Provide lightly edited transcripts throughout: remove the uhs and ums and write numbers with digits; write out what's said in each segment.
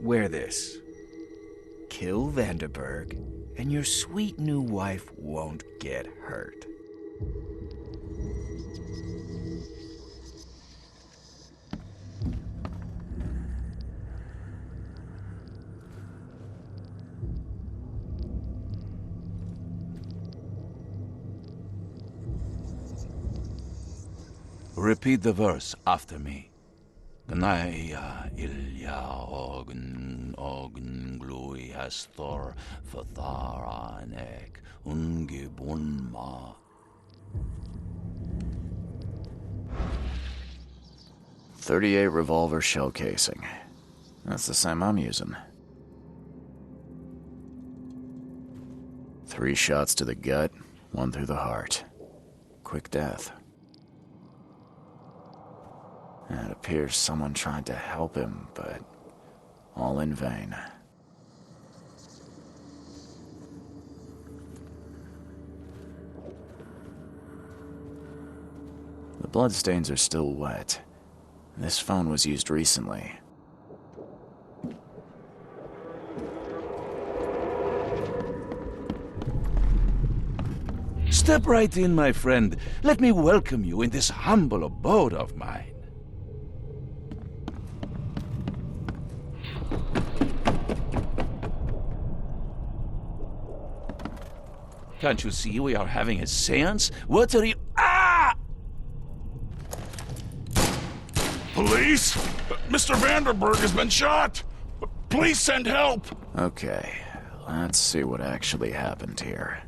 Wear this. Kill Vanderberg, and your sweet new wife won't get hurt. Repeat the verse after me. Gnaya ilya ogn glui hastor fatharanek ungibunma. .38 revolver shell casing. That's the same I'm using. 3 shots to the gut, 1 through the heart. Quick death. It appears someone tried to help him, but all in vain. The bloodstains are still wet. This phone was used recently. Step right in, my friend. Let me welcome you in this humble abode of mine. Can't you see we are having a seance? What are you— Ah! Police? Mr. Vanderberg has been shot! Please send help! Okay, let's see what actually happened here.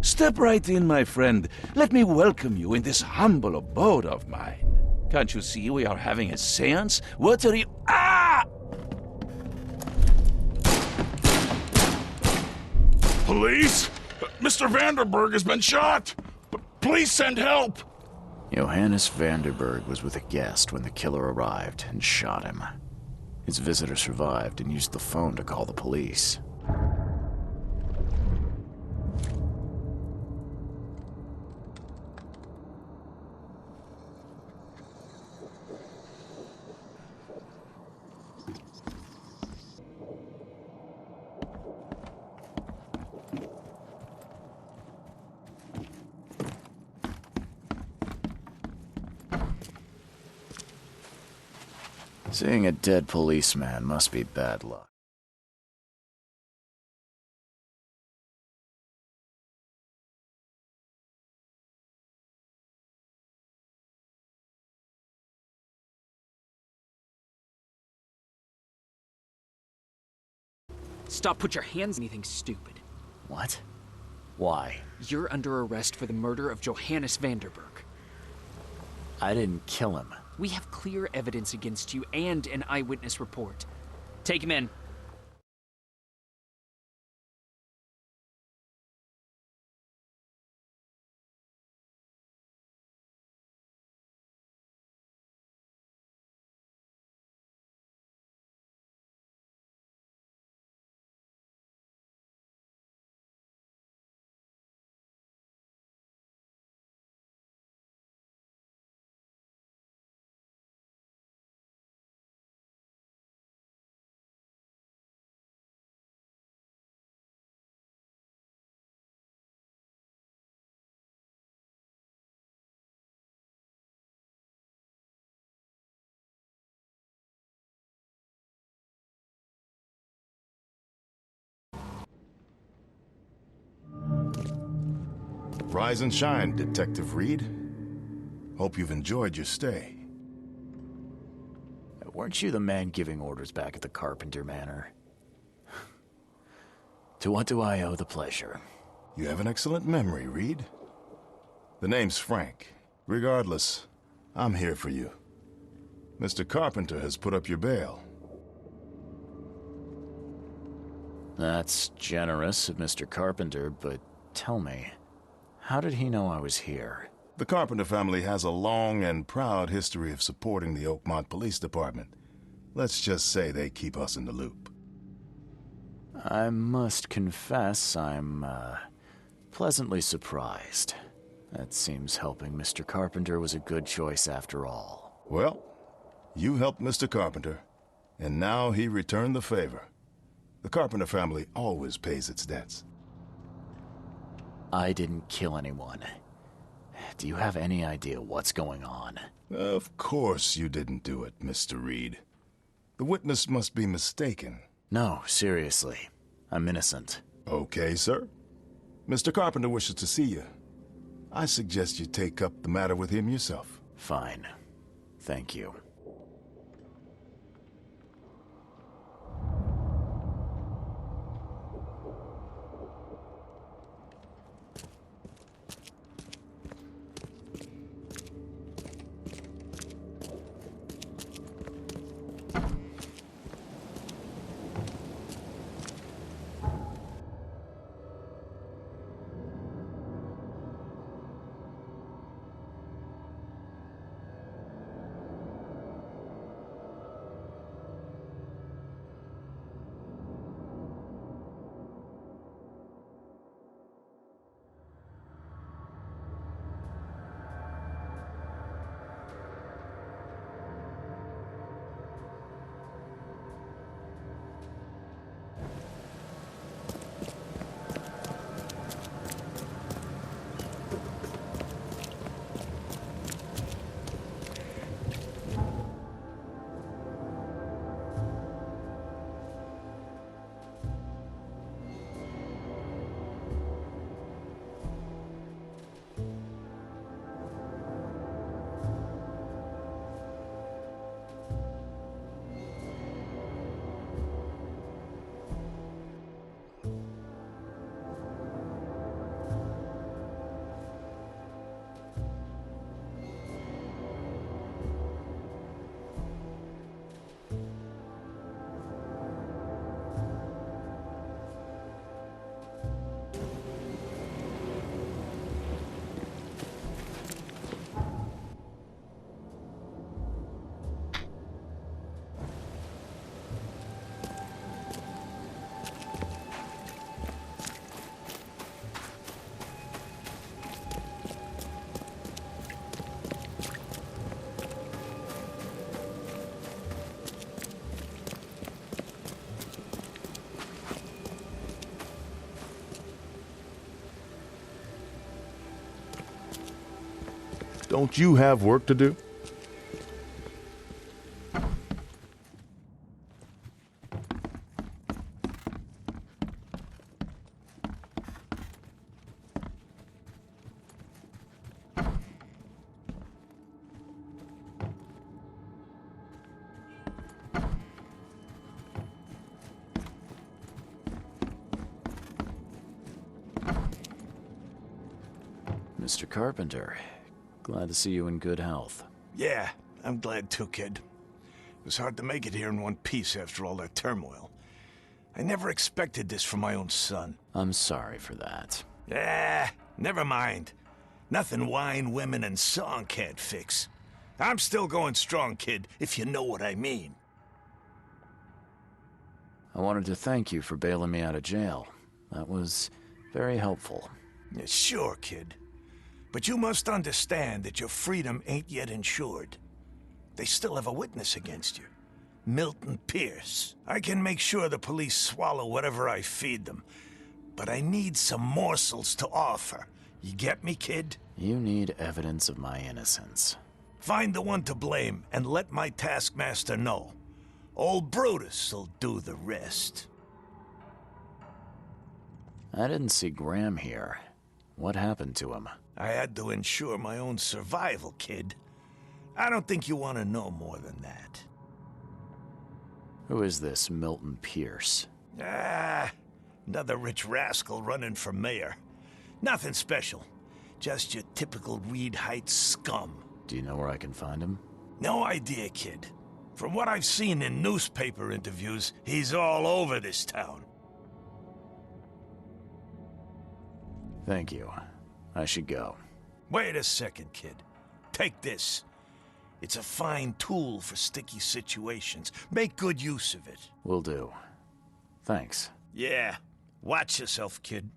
Step right in, my friend. Let me welcome you in this humble abode of mine. Can't you see we are having a seance? What are you— Ah! Police? Mr. Vanderberg has been shot! Please send help! Johannes Vanderberg was with a guest when the killer arrived and shot him. His visitor survived and used the phone to call the police. Seeing a dead policeman must be bad luck. Stop, put your hands on anything stupid. What? Why? You're under arrest for the murder of Johannes Vanderberg. I didn't kill him. We have clear evidence against you and an eyewitness report. Take him in. Rise and shine, Detective Reed. Hope you've enjoyed your stay. Weren't you the man giving orders back at the Carpenter Manor? To what do I owe the pleasure? You have an excellent memory, Reed. The name's Frank. Regardless, I'm here for you. Mr. Carpenter has put up your bail. That's generous of Mr. Carpenter, but tell me, how did he know I was here? The Carpenter family has a long and proud history of supporting the Oakmont Police Department. Let's just say they keep us in the loop. I must confess I'm, pleasantly surprised. That seems helping Mr. Carpenter was a good choice after all. Well, you helped Mr. Carpenter. And now he returned the favor. The Carpenter family always pays its debts. I didn't kill anyone. Do you have any idea what's going on? Of course you didn't do it, Mr. Reed. The witness must be mistaken. No, seriously. I'm innocent. Okay, sir. Mr. Carpenter wishes to see you. I suggest you take up the matter with him yourself. Fine. Thank you. Don't you have work to do? Mr. Carpenter, glad to see you in good health. Yeah, I'm glad too, kid. It was hard to make it here in one piece after all that turmoil. I never expected this from my own son. I'm sorry for that. Never mind. Nothing wine, women, and song can't fix. I'm still going strong, kid, if you know what I mean. I wanted to thank you for bailing me out of jail. That was very helpful. Yeah, sure, kid. But you must understand that your freedom ain't yet insured. They still have a witness against you. Milton Pierce. I can make sure the police swallow whatever I feed them. But I need some morsels to offer. You get me, kid? You need evidence of my innocence. Find the one to blame and let my taskmaster know. Old Brutus'll do the rest. I didn't see Graham here. What happened to him? I had to ensure my own survival, kid. I don't think you want to know more than that. Who is this Milton Pierce? Another rich rascal running for mayor. Nothing special. Just your typical Reed Heights scum. Do you know where I can find him? No idea, kid. From what I've seen in newspaper interviews, he's all over this town. Thank you. I should go. Wait a second, kid. Take this. It's a fine tool for sticky situations. Make good use of it. Will do. Thanks. Yeah. Watch yourself, kid.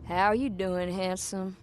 How you doing, handsome?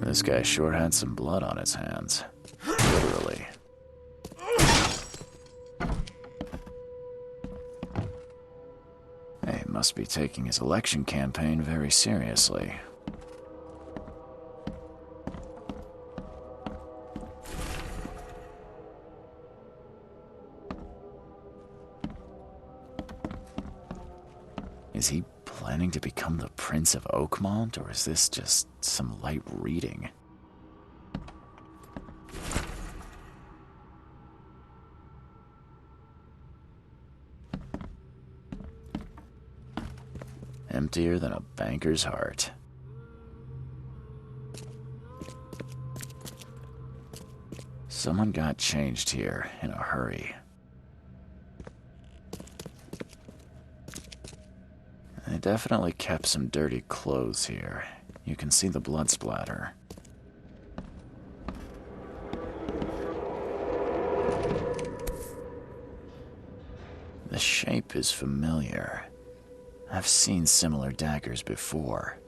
This guy sure had some blood on his hands. Literally. He must be taking his election campaign very seriously. Is he planning to become the Prince of Oakmont, or is this just some light reading? Emptier than a banker's heart. Someone got changed here in a hurry. They definitely kept some dirty clothes here. You can see the blood splatter. The shape is familiar. I've seen similar daggers before.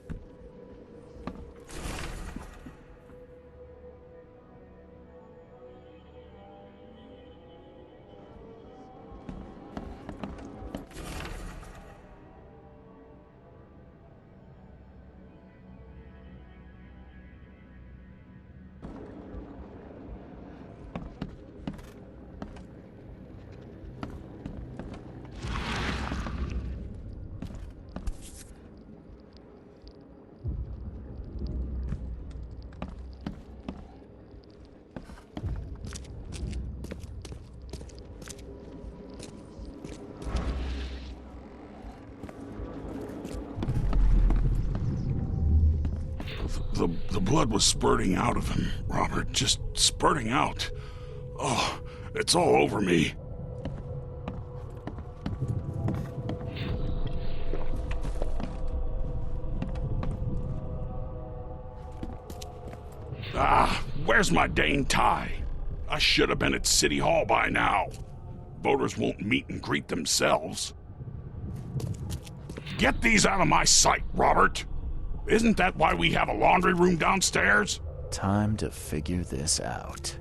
The blood was spurting out of him, Robert. Just spurting out. Oh, it's all over me. Ah, where's my dang tie? I should have been at City Hall by now. Voters won't meet and greet themselves. Get these out of my sight, Robert. Isn't that why we have a laundry room downstairs? Time to figure this out.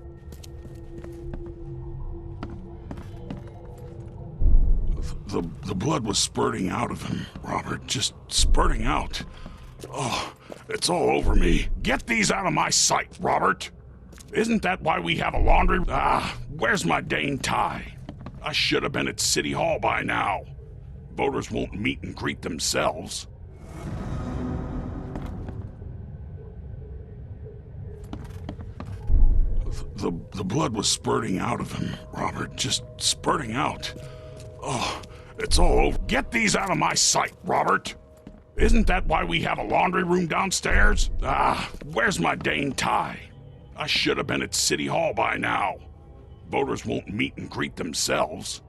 The blood was spurting out of him, Robert. Just spurting out. Oh, it's all over me. Get these out of my sight, Robert. Isn't that why we have a laundry... where's my dang tie? I should have been at City Hall by now. Voters won't meet and greet themselves. The blood was spurting out of him, Robert. Just spurting out. Oh, it's all over. Get these out of my sight, Robert. Isn't that why we have a laundry room downstairs? Where's my dang tie? I should have been at City Hall by now. Voters won't meet and greet themselves.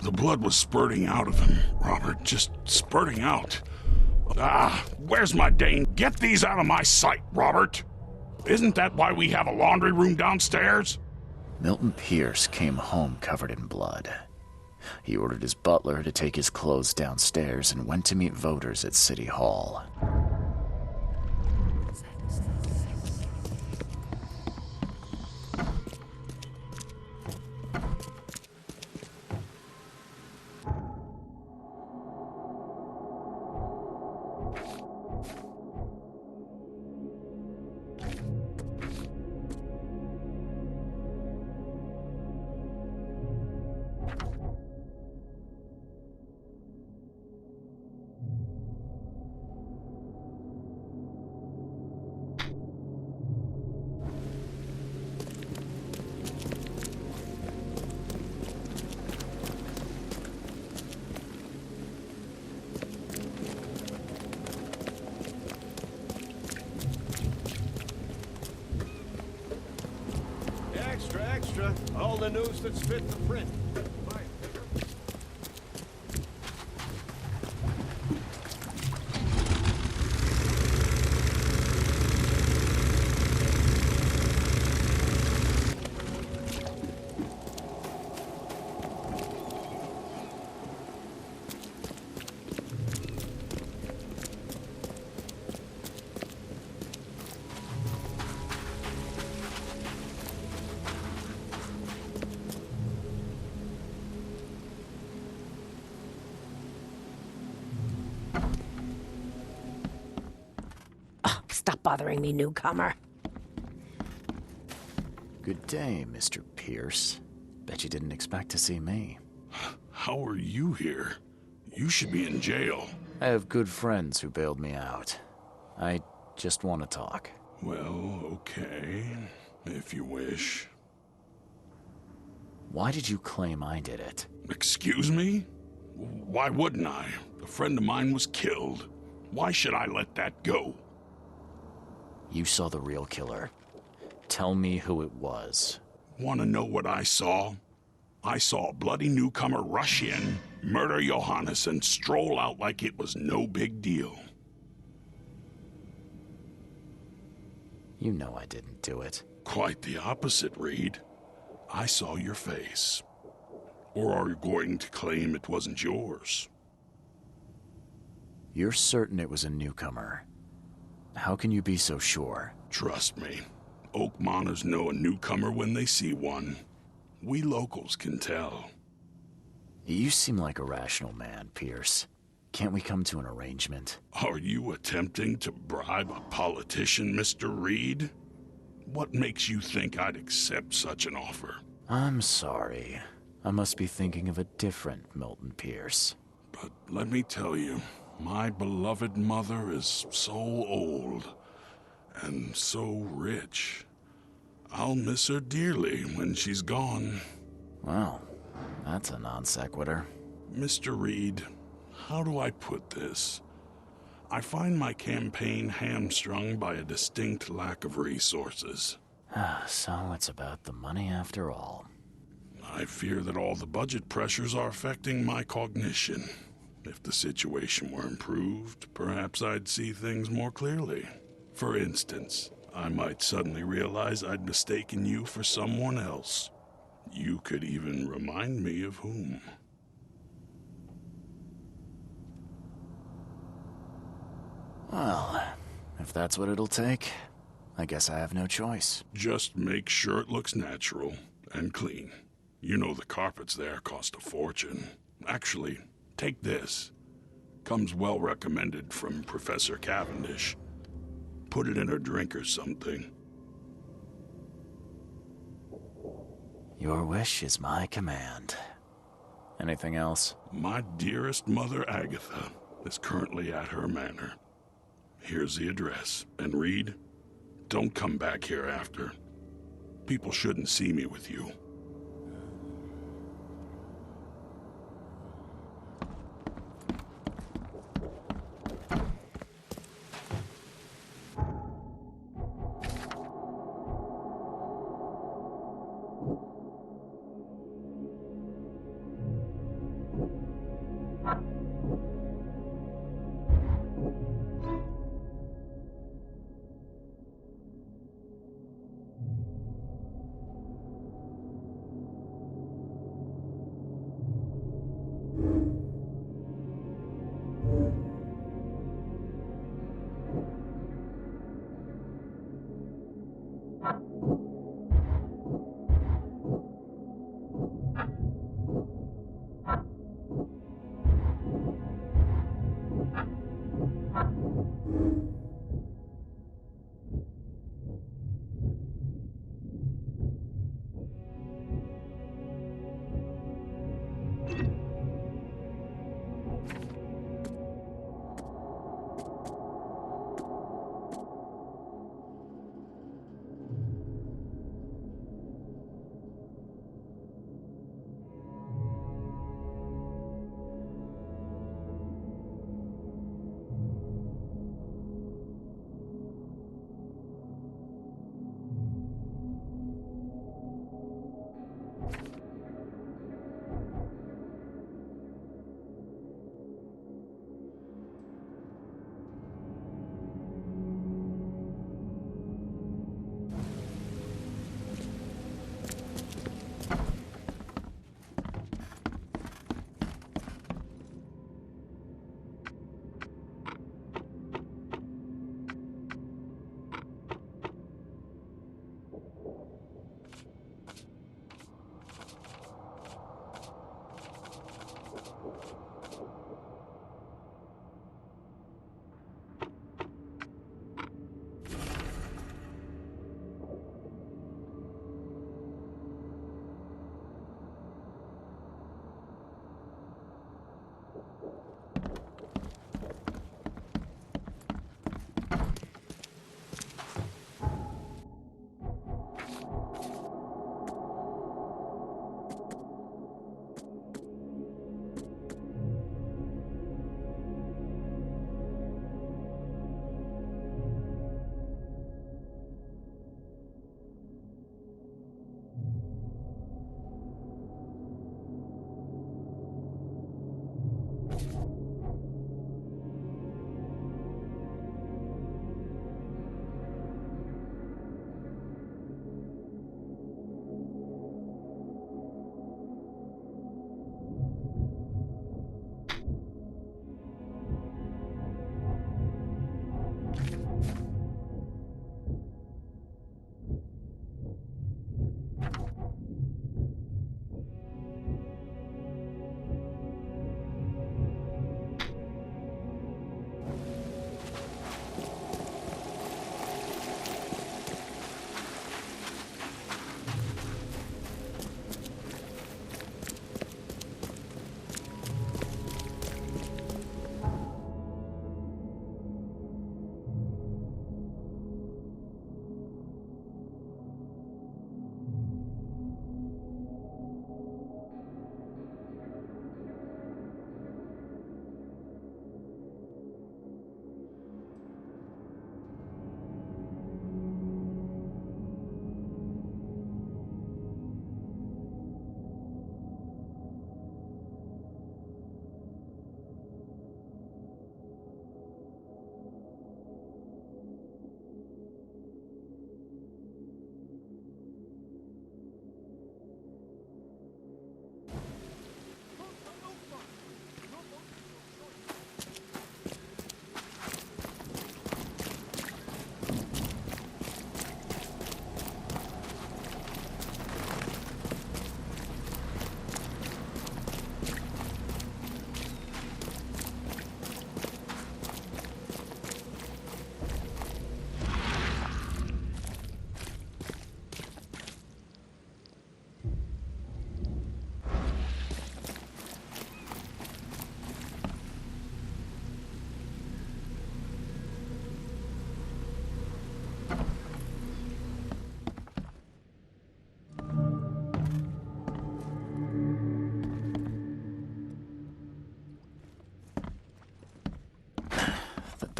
The blood was spurting out of him, Robert. Just spurting out. Where's my dang... Get these out of my sight, Robert. Isn't that why we have a laundry room downstairs? Milton Pierce came home covered in blood. He ordered his butler to take his clothes downstairs and went to meet voters at City Hall. Extra. All the news that's fit for print. Stop bothering me, newcomer. Good day, Mr. Pierce. Bet you didn't expect to see me. How are you here? You should be in jail. I have good friends who bailed me out. I just want to talk. Well, okay, if you wish. Why did you claim I did it? Excuse me? Why wouldn't I? A friend of mine was killed. Why should I let that go? You saw the real killer. Tell me who it was. Want to know what I saw? I saw a bloody newcomer rush in, murder Johannes, and stroll out like it was no big deal. You know I didn't do it. Quite the opposite, Reed. I saw your face. Or are you going to claim it wasn't yours? You're certain it was a newcomer. How can you be so sure? Trust me. Oakmoners know a newcomer when they see one. We locals can tell. You seem like a rational man, Pierce. Can't we come to an arrangement? Are you attempting to bribe a politician, Mr. Reed? What makes you think I'd accept such an offer? I'm sorry. I must be thinking of a different Milton Pierce. But let me tell you, my beloved mother is so old and so rich. I'll miss her dearly when she's gone. Well, that's a non sequitur. Mr. Reed, how do I put this? I find my campaign hamstrung by a distinct lack of resources. So it's about the money after all. I fear that all the budget pressures are affecting my cognition. If the situation were improved, perhaps I'd see things more clearly. For instance, I might suddenly realize I'd mistaken you for someone else. You could even remind me of whom. Well, if that's what it'll take, I guess I have no choice. Just make sure it looks natural and clean. You know the carpets there cost a fortune. Actually, take this. Comes well recommended from Professor Cavendish. Put it in her drink or something. Your wish is my command. Anything else? My dearest mother, Agatha, is currently at her manor. Here's the address. And Reed, don't come back here after. People shouldn't see me with you.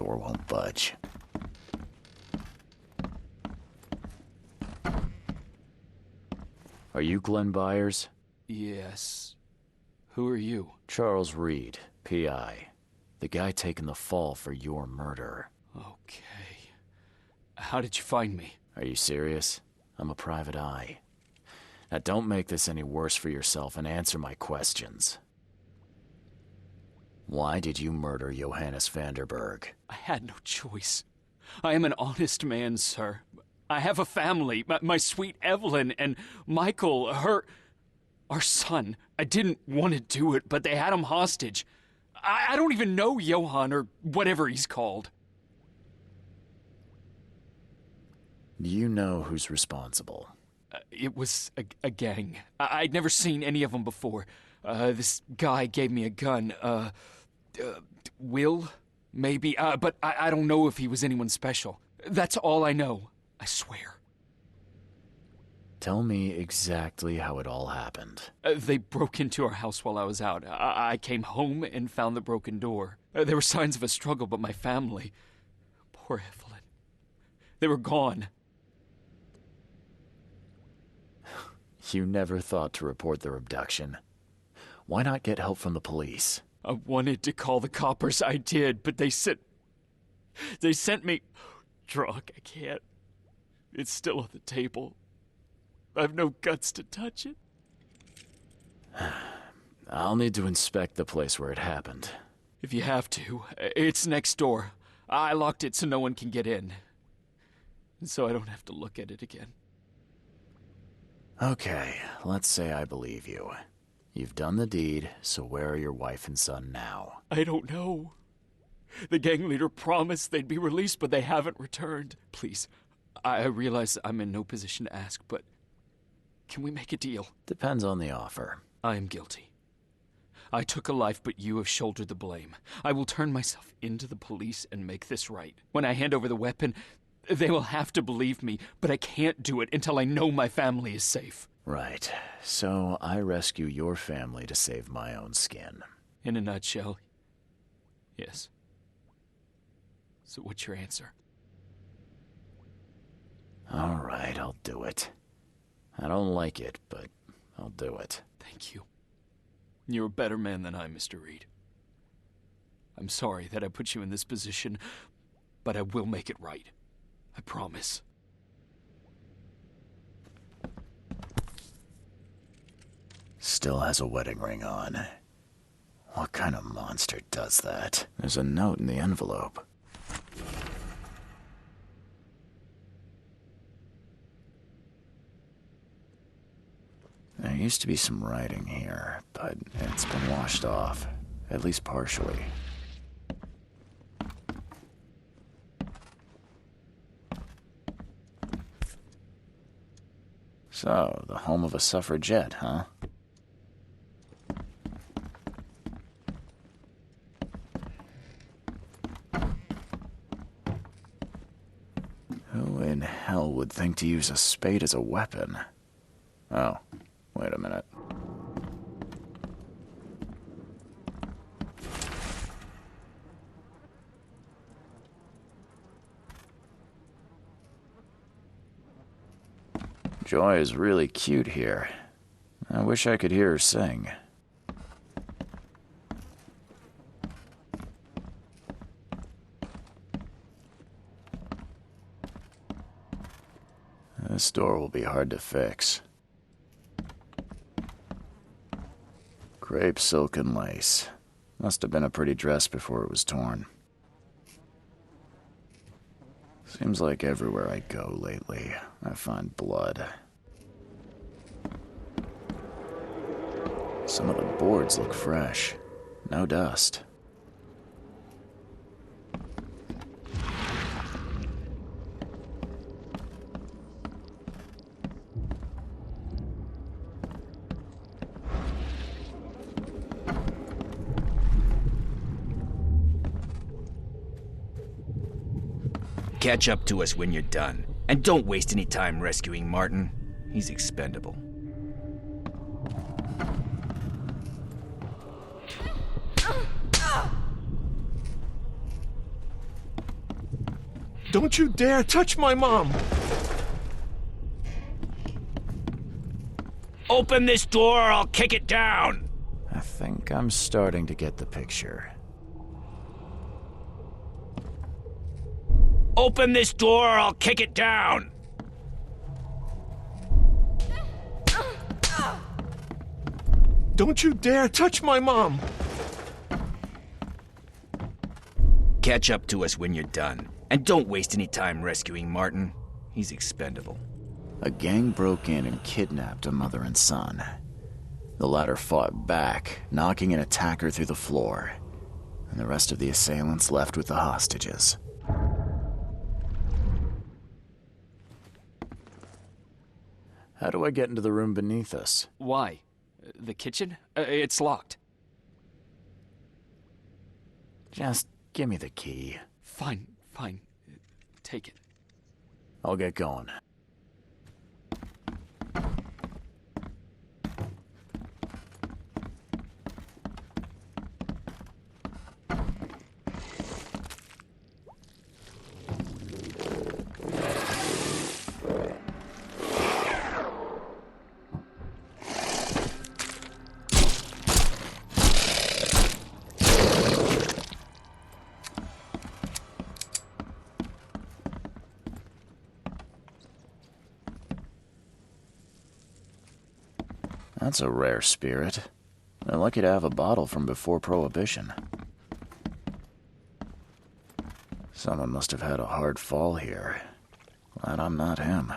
door won't budge. Are you Glenn Byers? Yes. Who are you? Charles Reed, P.I. The guy taking the fall for your murder. Okay. How did you find me? Are you serious? I'm a private eye. Now don't make this any worse for yourself and answer my questions. Why did you murder Johannes Vanderberg? I had no choice. I am an honest man, sir. I have a family. My sweet Evelyn and Michael, our son. I didn't want to do it, but they had him hostage. I don't even know Johann or whatever he's called. Do you know who's responsible? It was a gang. I'd never seen any of them before. This guy gave me a gun. Will? Maybe. But I don't know if he was anyone special. That's all I know. I swear. Tell me exactly how it all happened. They broke into our house while I was out. I came home and found the broken door. There were signs of a struggle, but my family... Poor Evelyn. They were gone. You never thought to report their abduction. Why not get help from the police? I wanted to call the coppers. I did, but they sent me... Drunk, I can't. It's still on the table. I've no guts to touch it. I'll need to inspect the place where it happened. If you have to, it's next door. I locked it so no one can get in. So I don't have to look at it again. Okay, let's say I believe you. You've done the deed, so where are your wife and son now? I don't know. The gang leader promised they'd be released, but they haven't returned. Please, I realize I'm in no position to ask, but can we make a deal? Depends on the offer. I am guilty. I took a life, but you have shouldered the blame. I will turn myself into the police and make this right. When I hand over the weapon, they will have to believe me, but I can't do it until I know my family is safe. Right. So I rescue your family to save my own skin. In a nutshell, yes. So what's your answer? All right, I'll do it. I don't like it, but I'll do it. Thank you. You're a better man than I, Mr. Reed. I'm sorry that I put you in this position, but I will make it right. I promise. Still has a wedding ring on. What kind of monster does that? There's a note in the envelope. There used to be some writing here, but it's been washed off, at least partially. So, the home of a suffragette, huh? Who in hell would think to use a spade as a weapon? Oh, wait a minute. Joy is really cute here. I wish I could hear her sing. This door will be hard to fix. Crepe, silk, and lace. Must have been a pretty dress before it was torn. Seems like everywhere I go lately, I find blood. Some of the boards look fresh. No dust. Catch up to us when you're done. And don't waste any time rescuing Martin. He's expendable. Don't you dare touch my mom! Open this door or I'll kick it down! I think I'm starting to get the picture. Open this door or I'll kick it down! Don't you dare touch my mom! Catch up to us when you're done. And don't waste any time rescuing Martin. He's expendable. A gang broke in and kidnapped a mother and son. The latter fought back, knocking an attacker through the floor, and the rest of the assailants left with the hostages. How do I get into the room beneath us? Why? The kitchen? It's locked. Just give me the key. Fine, fine. Take it. I'll get going. That's a rare spirit. They're lucky to have a bottle from before Prohibition. Someone must have had a hard fall here. Glad I'm not him.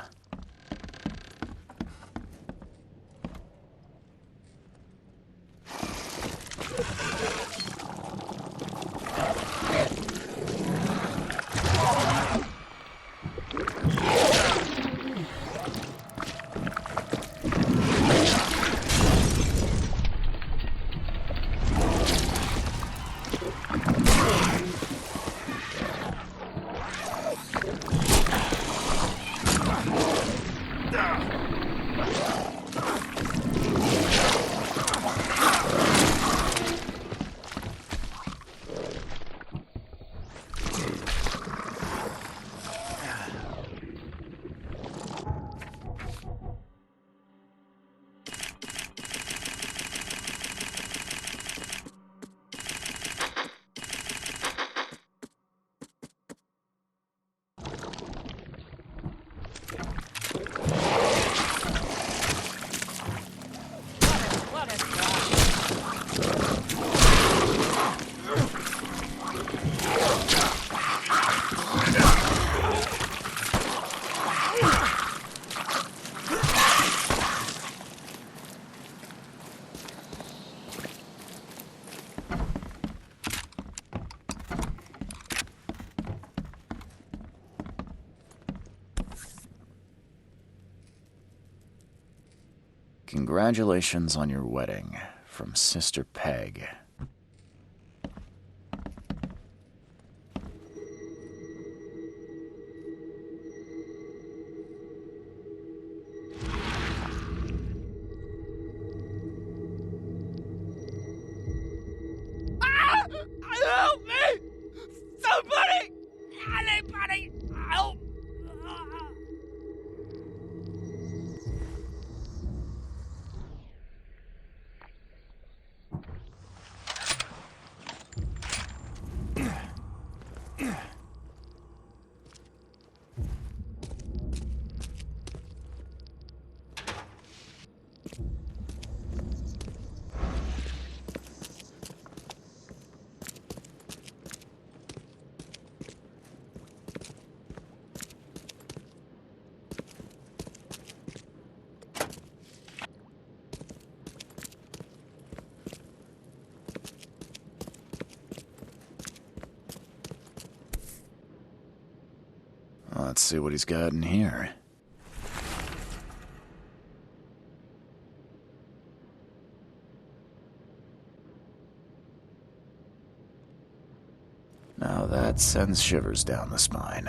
Congratulations on your wedding, from Sister Peg. Help me! Somebody! Anybody! Help! Let's see what he's got in here. Now that sends shivers down the spine.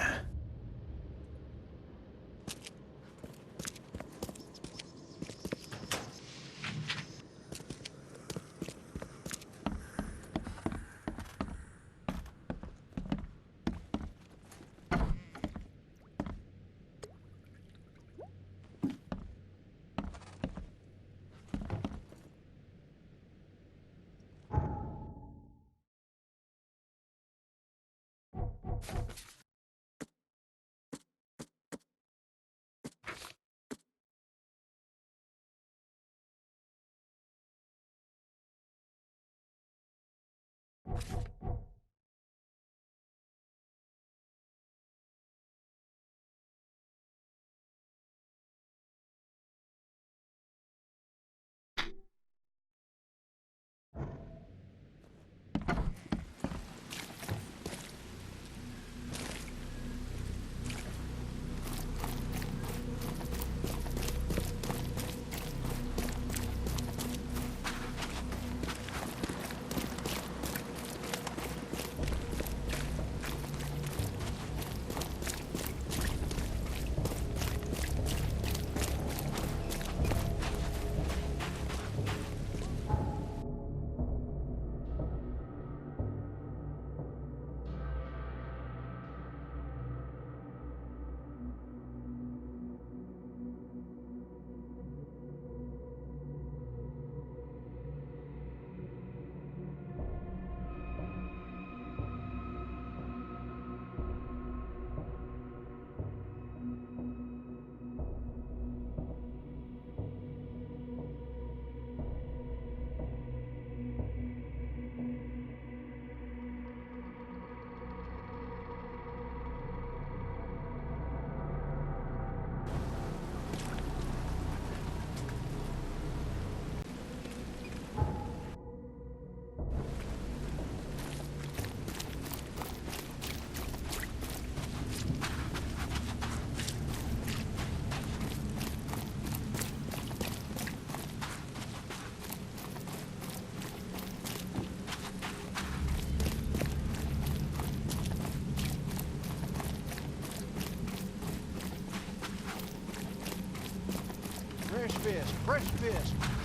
Fresh fish.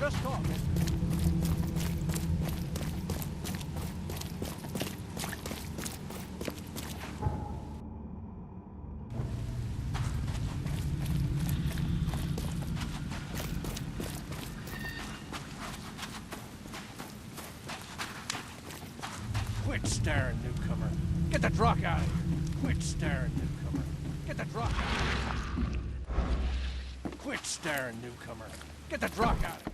Just caught me. Quit staring, newcomer. Get the drock out of here. Quit staring, newcomer. Get the drock out of here. Quit staring, newcomer. Get the drock out of here.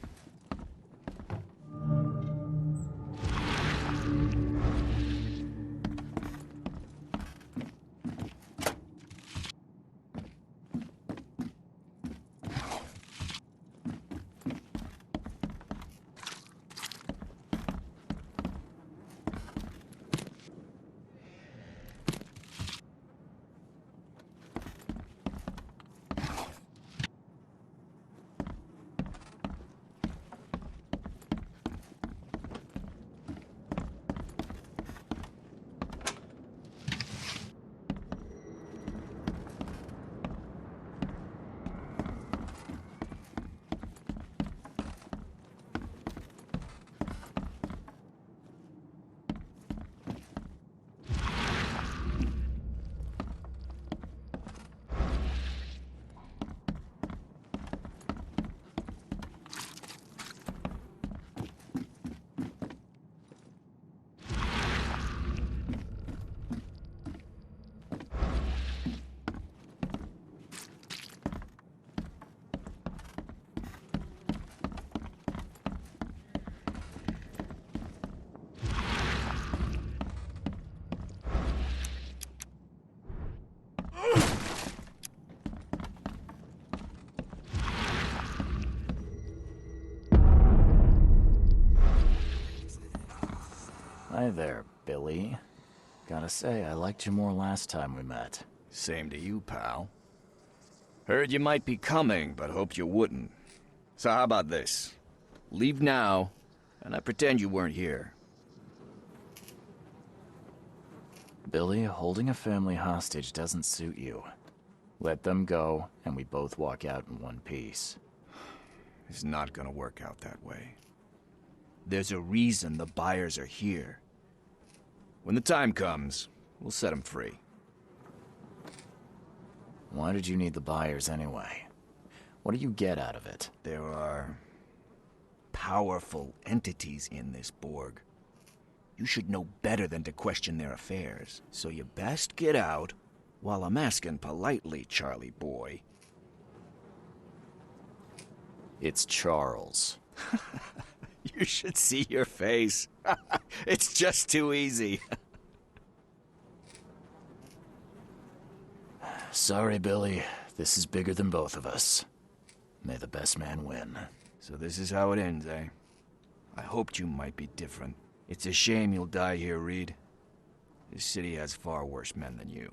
Hi there, Billy. Gotta say, I liked you more last time we met. Same to you, pal. Heard you might be coming, but hoped you wouldn't. So how about this? Leave now, and I pretend you weren't here. Billy, holding a family hostage doesn't suit you. Let them go, and we both walk out in one piece. It's not gonna work out that way. There's a reason the buyers are here. When the time comes, we'll set them free. Why did you need the buyers anyway? What do you get out of it? There are powerful entities in this Borg. You should know better than to question their affairs. So you best get out while I'm asking politely, Charlie boy. It's Charles. You should see your face. It's just too easy. Sorry, Billy. This is bigger than both of us. May the best man win. So this is how it ends, eh? I hoped you might be different. It's a shame you'll die here, Reed. This city has far worse men than you.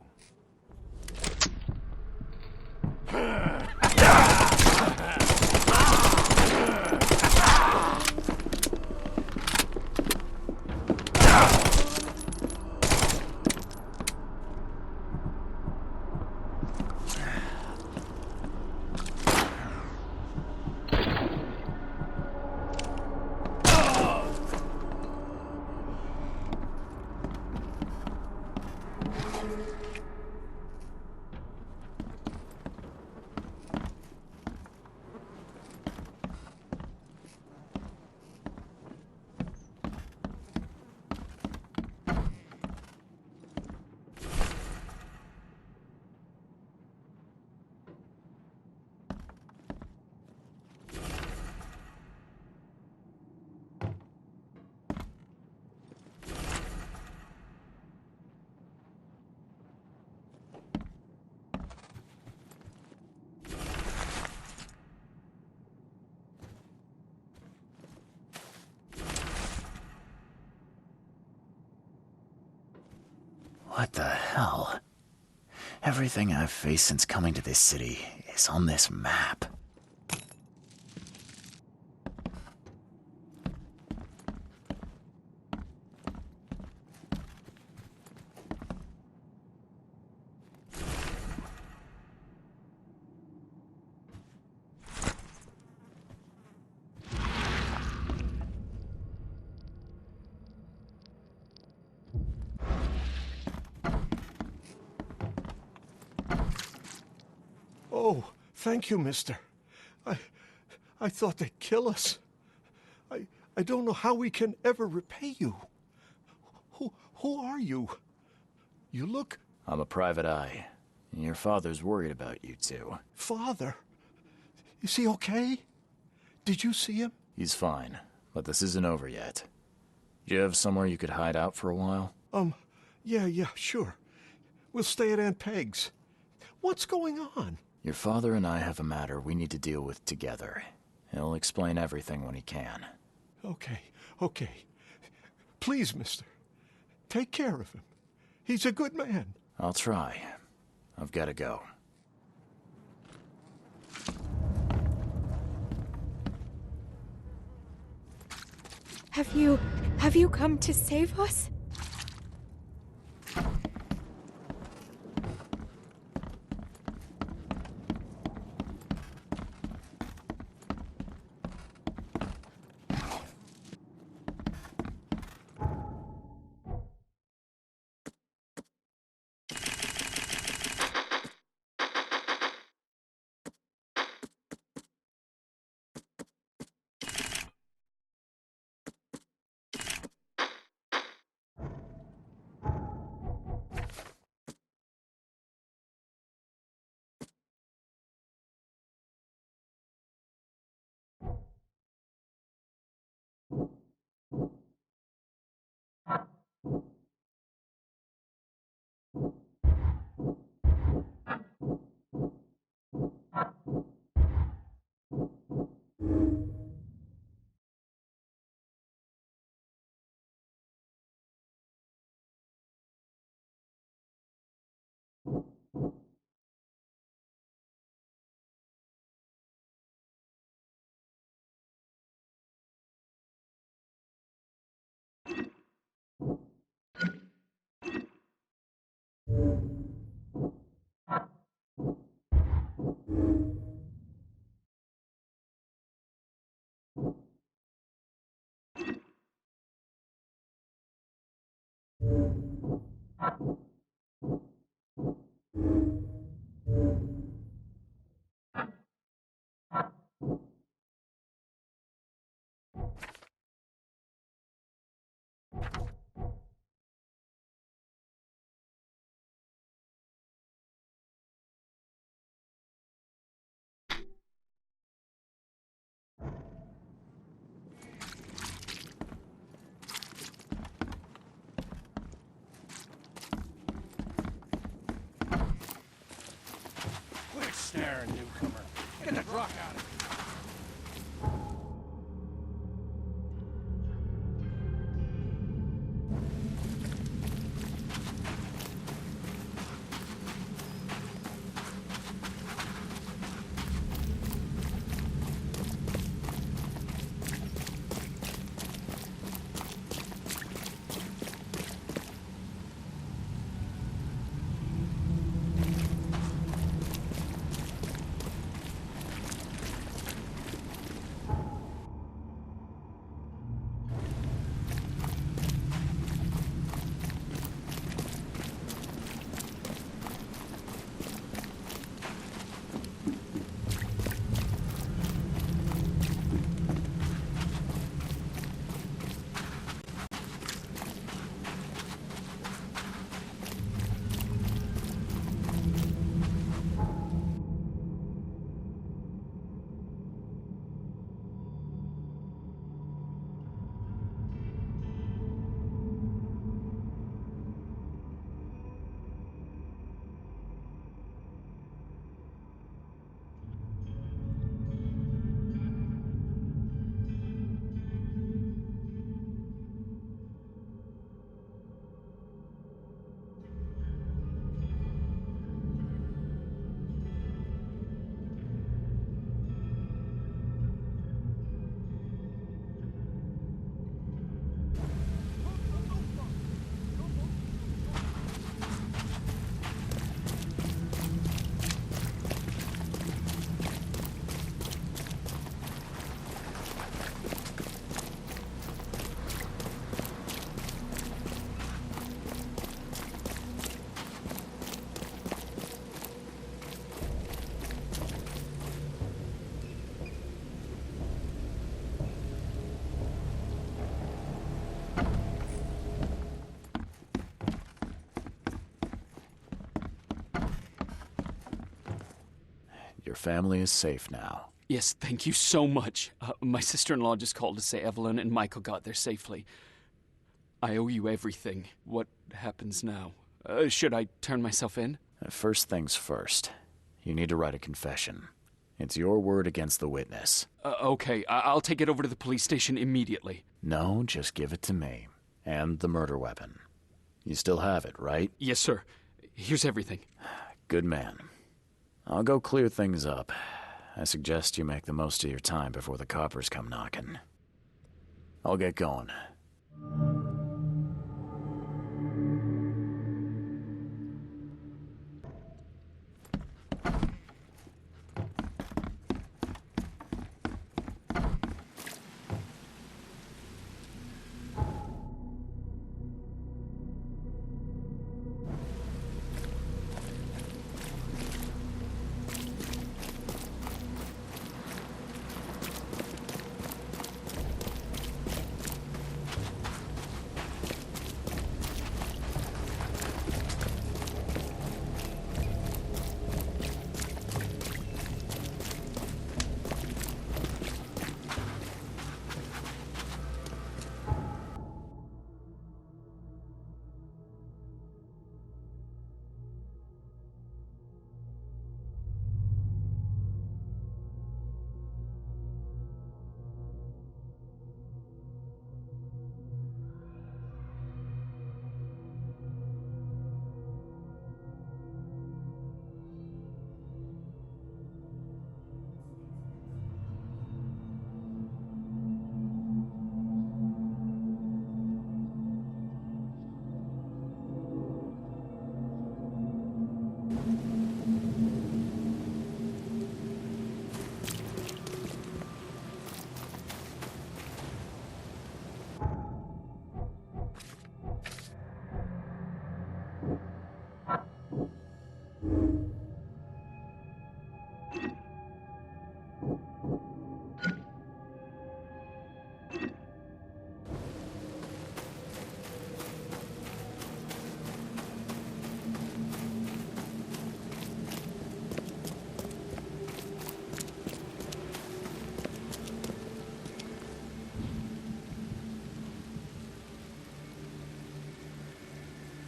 What the hell? Everything I've faced since coming to this city is on this map. Oh, thank you, mister. I thought they'd kill us. I don't know how we can ever repay you. Who are you? You look... I'm a private eye. Your father's worried about you two. Father? Is he okay? Did you see him? He's fine, but this isn't over yet. Do you have somewhere you could hide out for a while? Yeah, sure. We'll stay at Aunt Peg's. What's going on? Your father and I have a matter we need to deal with together. He'll explain everything when he can. Okay. Please, mister. Take care of him. He's a good man. I'll try. I've got to go. Have you come to save us? drop out of here. Your family is safe now. Yes, thank you so much. My sister-in-law just called to say Evelyn and Michael got there safely. I owe you everything. What happens now? Should I turn myself in? First things first. You need to write a confession. It's your word against the witness. Okay, I'll take it over to the police station immediately. No, just give it to me. And the murder weapon. You still have it, right? Yes, sir. Here's everything. Good man. I'll go clear things up. I suggest you make the most of your time before the coppers come knocking. I'll get going.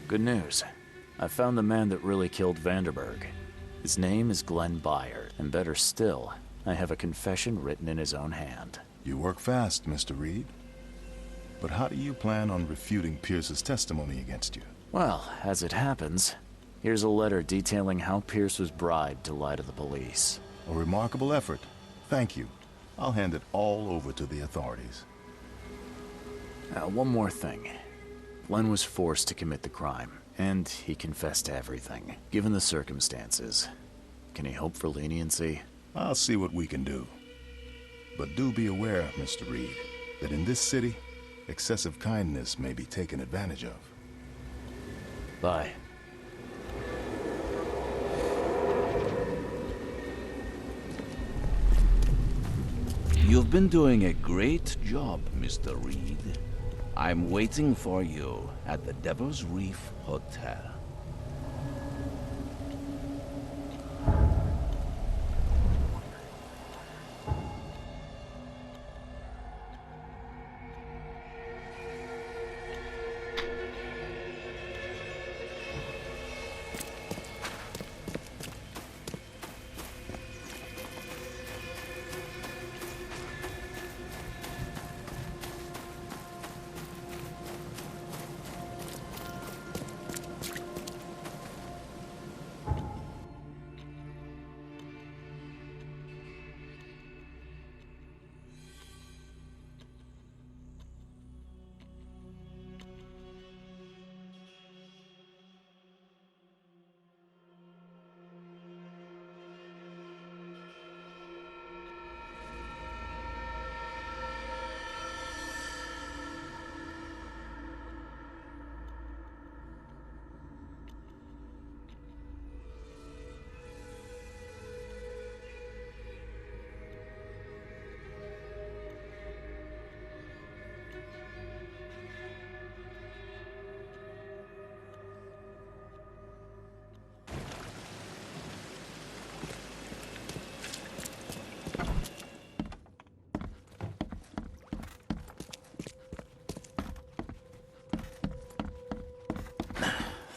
Good news. I found the man that really killed Vanderberg. His name is Glenn Byard, and better still, I have a confession written in his own hand. You work fast, Mr. Reed. But how do you plan on refuting Pierce's testimony against you? Well, as it happens, here's a letter detailing how Pierce was bribed to lie to the police. A remarkable effort. Thank you. I'll hand it all over to the authorities. One more thing. Glenn was forced to commit the crime, and he confessed to everything. Given the circumstances, can he hope for leniency? I'll see what we can do. But do be aware, Mr. Reed, that in this city, excessive kindness may be taken advantage of. Bye. You've been doing a great job, Mr. Reed. I'm waiting for you at the Devil's Reef Hotel.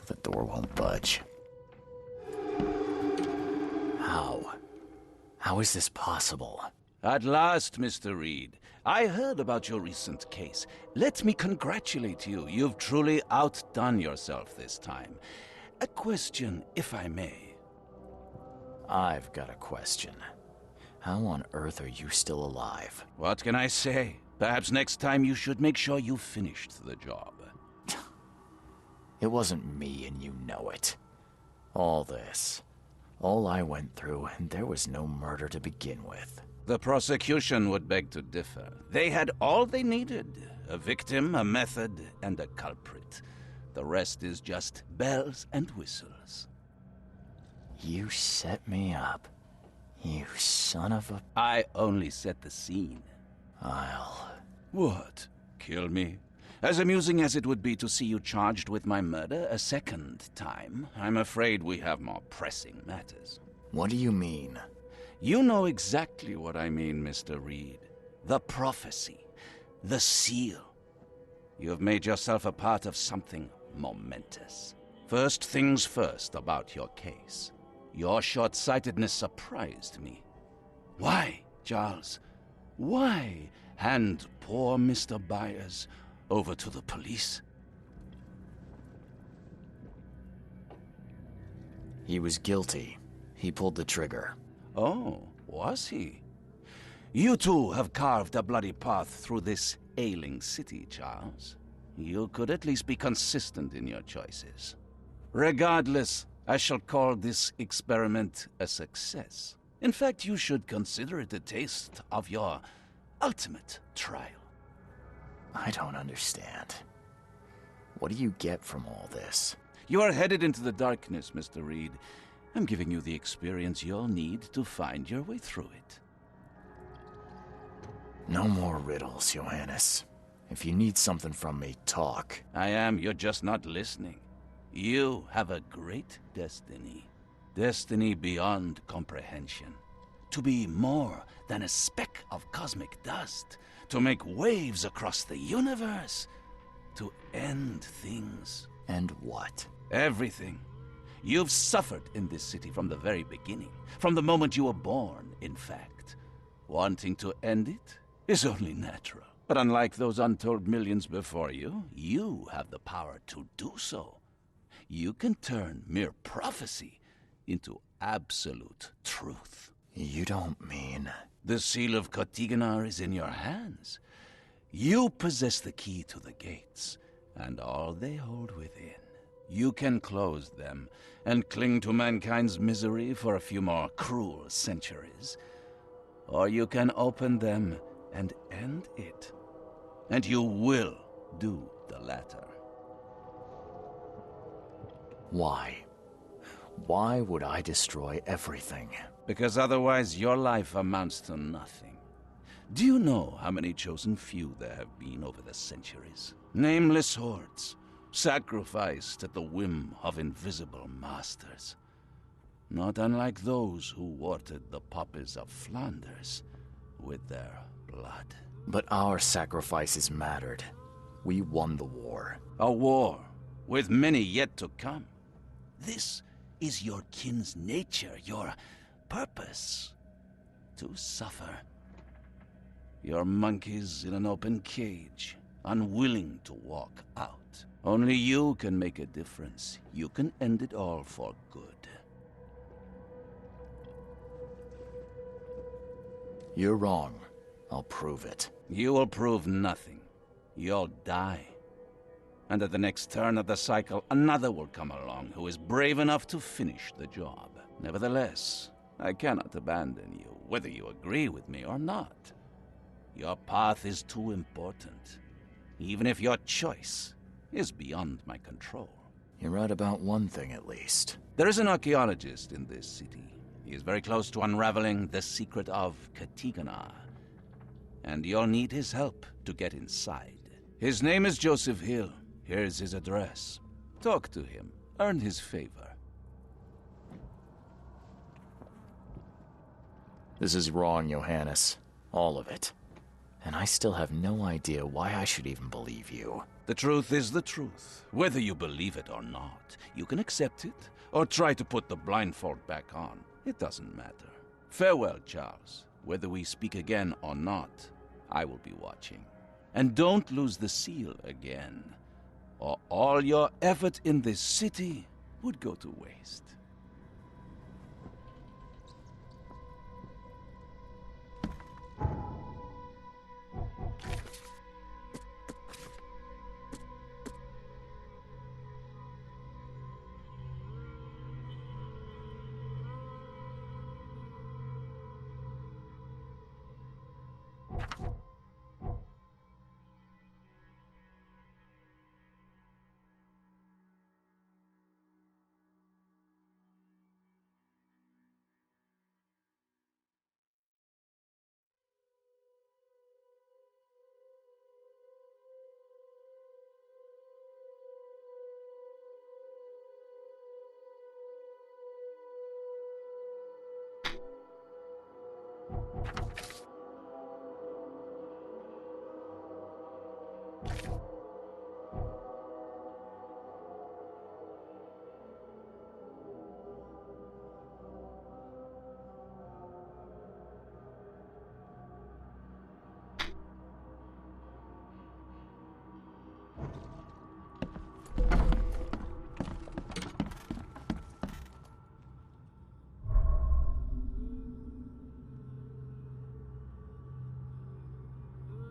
The door won't budge. How? How is this possible? At last, Mr. Reed. I heard about your recent case. Let me congratulate you. You've truly outdone yourself this time. A question, if I may. I've got a question. How on earth are you still alive? What can I say? Perhaps next time you should make sure you finished the job. It wasn't me, and you know it. All this. All I went through, and there was no murder to begin with. The prosecution would beg to differ. They had all they needed. A victim, a method, and a culprit. The rest is just bells and whistles. You set me up. You son of a... I only set the scene. I'll... What? Kill me? As amusing as it would be to see you charged with my murder a second time, I'm afraid we have more pressing matters. What do you mean? You know exactly what I mean, Mr. Reed. The prophecy. The seal. You have made yourself a part of something momentous. First things first about your case. Your short-sightedness surprised me. Why, Charles? Why hand poor Mr. Byers over to the police? He was guilty. He pulled the trigger. Oh, was he? You too have carved a bloody path through this ailing city, Charles. You could at least be consistent in your choices. Regardless, I shall call this experiment a success. In fact, you should consider it a taste of your ultimate trial. I don't understand. What do you get from all this? You are headed into the darkness, Mr. Reed. I'm giving you the experience you'll need to find your way through it. No more riddles, Johannes. If you need something from me, talk. I am. You're just not listening. You have a great destiny. Destiny beyond comprehension. To be more than a speck of cosmic dust. To make waves across the universe. To end things. And what? Everything. You've suffered in this city from the very beginning. From the moment you were born, in fact. Wanting to end it is only natural. But unlike those untold millions before you, you have the power to do so. You can turn mere prophecy into absolute truth. You don't mean... The seal of Kotiganar is in your hands. You possess the key to the gates, and all they hold within. You can close them and cling to mankind's misery for a few more cruel centuries. Or you can open them and end it. And you will do the latter. Why? Why would I destroy everything? Because otherwise your life amounts to nothing. Do you know how many chosen few there have been over the centuries? Nameless hordes, sacrificed at the whim of invisible masters. Not unlike those who watered the poppies of Flanders with their blood. But our sacrifices mattered. We won the war. A war, with many yet to come. This is your kin's nature, your purpose. To suffer. You're monkeys in an open cage, unwilling to walk out. Only you can make a difference. You can end it all for good. You're wrong. I'll prove it. You will prove nothing. You'll die. And at the next turn of the cycle, another will come along who is brave enough to finish the job. Nevertheless, I cannot abandon you, whether you agree with me or not. Your path is too important, even if your choice is beyond my control. You're right about one thing, at least. There is an archaeologist in this city. He is very close to unraveling the secret of Kotiganar, and you'll need his help to get inside. His name is Joseph Hill. Here's his address. Talk to him. Earn his favor. This is wrong, Johannes. All of it. And I still have no idea why I should even believe you. The truth is the truth. Whether you believe it or not, you can accept it, or try to put the blindfold back on. It doesn't matter. Farewell, Charles. Whether we speak again or not, I will be watching. And don't lose the seal again, or all your effort in this city would go to waste.